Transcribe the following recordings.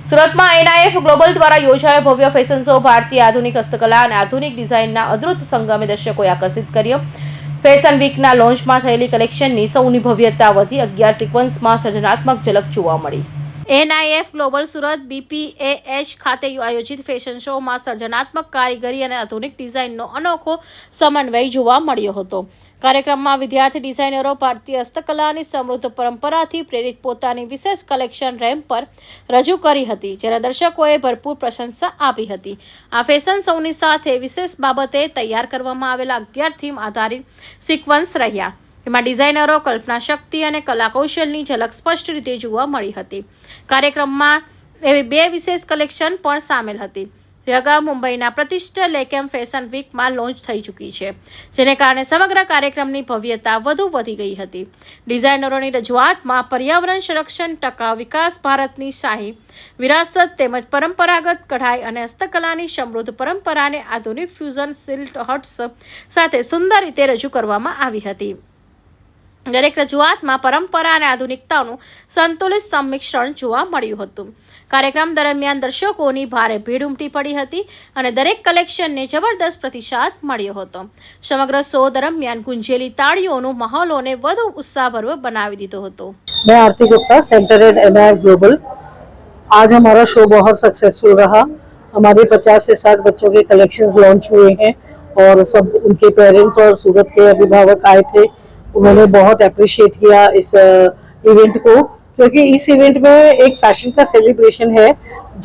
સુરતમાં NIF global દ્વારા યોજાયો ભવ્ય ફેશન શો ભારતીય આધુનિક હસ્તકલા અને આધુનિક ડિઝાઇનના અદ્ભુત સંગમે દર્શકોએ આકર્ષિત કર્યો। ફેશન વીકના લોન્ચમાં થયેલી કલેક્શનની સૌની ભવ્યતા વધી 11 સિક્વન્સમાં સર્જનાત્મક ઝલક જોવા મળી। NIF ગ્લોબલ સુરત BPAH ખાતે આયોજિત ફેશન શોમાં સર્જનાત્મક કારીગરી અને આધુનિક ડિઝાઇનનો અનોખો સમન્વય જોવા મળ્યો હતો। કાર્યક્રમમાં વિદ્યાર્થી ડિઝાઇનરો ભારતીય હસ્તકલાની સમૃદ્ધ પરંપરાથી પ્રેરિત પોતાની વિશેષ કલેક્શન રેમ્પ પર રજૂ કરી હતી, જેના દર્શકોએ ભરપૂર પ્રશંસા આપી હતી। આ ફેશન શોની સાથે વિશેષ બાબતે તૈયાર કરવામાં આવેલા 11 થીમ આધારિત સિક્વન્સ રહ્યા। તેમાં ડિઝાઇનરો કલ્પના શક્તિ અને કલા કૌશલની ઝલક સ્પષ્ટ રીતે જોવા મળી હતી। કાર્યક્રમમાં એવી 2 વિશેષ કલેક્શન પણ સામેલ હતી, જે અગાઉ મુંબઈના પ્રતિષ્ઠિત લેકેમ ફેશન વીકમાં લોન્ચ થઈ ચૂકી છે, જેને કારણે સમગ્ર કાર્યક્રમની ભવ્યતા વધુ વધી ગઈ હતી। ડિઝાઇનરોની રજૂઆતમાં પર્યાવરણ સંરક્ષણ, ટકાઉ વિકાસ, ભારતની શાહી વિરાસત તેમજ પરંપરાગત કઢાઈ અને હસ્તકલાની સમૃદ્ધ પરંપરાને આધુનિક ફ્યુઝન સિલ્ક હટ્સ સાથે સુંદર રીતે રજૂ કરવામાં આવી હતી। દરેક રજૂઆતમાં પરંપરા અને આધુનિકતાનું સંતુલિત સંમિશ્રણ જોવા મળ્યું હતું। કાર્યક્રમ દરમિયાન દર્શકોની ભારે ભીડ ઉમટી પડી હતી અને દરેક કલેક્શનને જબરદસ્ત પ્રતિસાદ મળ્યો હતો। સમગ્ર શો દરમિયાન ગુંજેલી તાળીઓનો માહોલને વધુ ઉત્સાહભર્યો બનાવી દીધો હતો। मैं Aarti Gupta, center at NIF global. आज हमारा शो बहुत सक्सेसफुल रहा। हमारे 50 से 60 बच्चों के कलेक्शंस लॉन्च हुए हैं और सब उनके पेरेंट्स और सूरत के अभिभावक आए थे। उन्होंने बहुत अप्रिशिएट किया इस इवेंट को, क्योंकि इस इवेंट में एक फैशन का सेलिब्रेशन है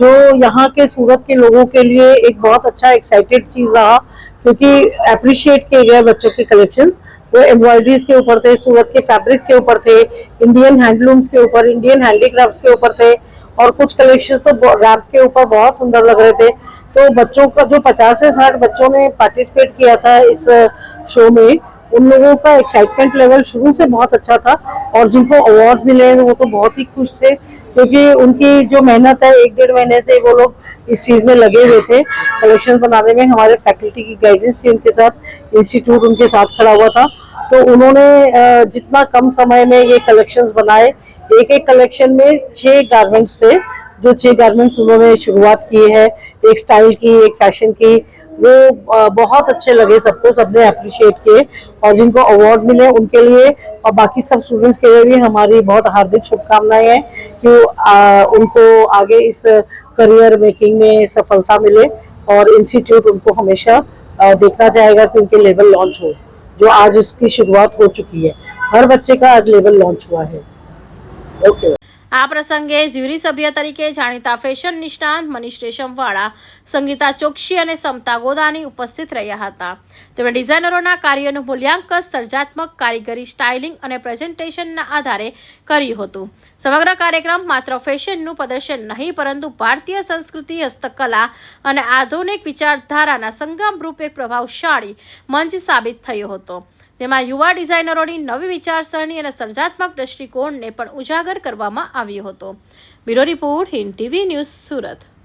जो यहाँ के सूरत के लोगों के लिए एक बहुत अच्छा एक्साइटेड चीज़ रहा, क्योंकि अप्रिशिएट किए गए बच्चों के कलेक्शन। वो एम्ब्रॉयडरीज के ऊपर थे, सूरत के फैब्रिक के ऊपर थे, इंडियन हैंडलूम्स के ऊपर, इंडियन हैंडीक्राफ्ट्स के ऊपर थे, और कुछ कलेक्शन तो रैप के ऊपर बहुत सुंदर लग रहे थे। तो बच्चों का जो 50 से 60 बच्चों ने पार्टिसिपेट किया था इस शो में, उन लोगों का एक्साइटमेंट लेवल शुरू से बहुत अच्छा था, और जिनको अवार्ड्स मिले वो तो बहुत ही खुश थे, क्योंकि उनकी जो मेहनत है 1-1.5 महीने से वो लोग इस चीज़ में लगे हुए थे कलेक्शन बनाने में। हमारे फैकल्टी की गाइडेंस थी उनके साथ, इंस्टीट्यूट उनके साथ खड़ा हुआ था, तो उन्होंने जितना कम समय में ये कलेक्शंस बनाए, एक कलेक्शन में 6 गारमेंट्स थे, जो 6 गारमेंट्स उन्होंने शुरुआत की है, एक स्टाइल की, एक फैशन की। वो बहुत अच्छे लगे सबको, सबने अप्रिशिएट किए, और जिनको अवार्ड मिले उनके लिए और बाकी सब स्टूडेंट्स के लिए भी हमारी बहुत हार्दिक शुभकामनाएं हैं कि उनको आगे इस करियर मेकिंग में सफलता मिले, और इंस्टीट्यूट उनको हमेशा देखना चाहेगा कि उनके लेवल लॉन्च हो, जो आज उसकी शुरुआत हो चुकी है। हर बच्चे का आज लेवल लॉन्च हुआ है। ओके। આ પ્રસંગે જ્યુરી સભ્ય તરીકે જાણીતા ફેશન નિષ્ણાંત મનીષ રેશમવાળા, સંગીતા ચોકસી અને સમતા ગોદાની ઉપસ્થિત રહ્યા હતા। તેમણે ડિઝાઇનરોના કાર્યનું મૂલ્યાંકન સર્જનાત્મક કારીગરી, સ્ટાઇલિંગ અને પ્રેઝન્ટેશનના આધારે કર્યું હતું। સમગ્ર કાર્યક્રમ માત્ર ફેશનનું પ્રદર્શન નહીં, પરંતુ ભારતીય સંસ્કૃતિ, હસ્તકલા અને આધુનિક વિચારધારાના સંગમરૂપ એક પ્રભાવશાળી મંચ સાબિત થયો હતો। તેમાં યુવા ડિઝાઇનરોની નવી વિચારસરણી અને સર્જનાત્મક દૃષ્ટિકોણને પણ ઉજાગર કરવામાં આવ્યો હતો। Bureau report, Hind TV news, Surat.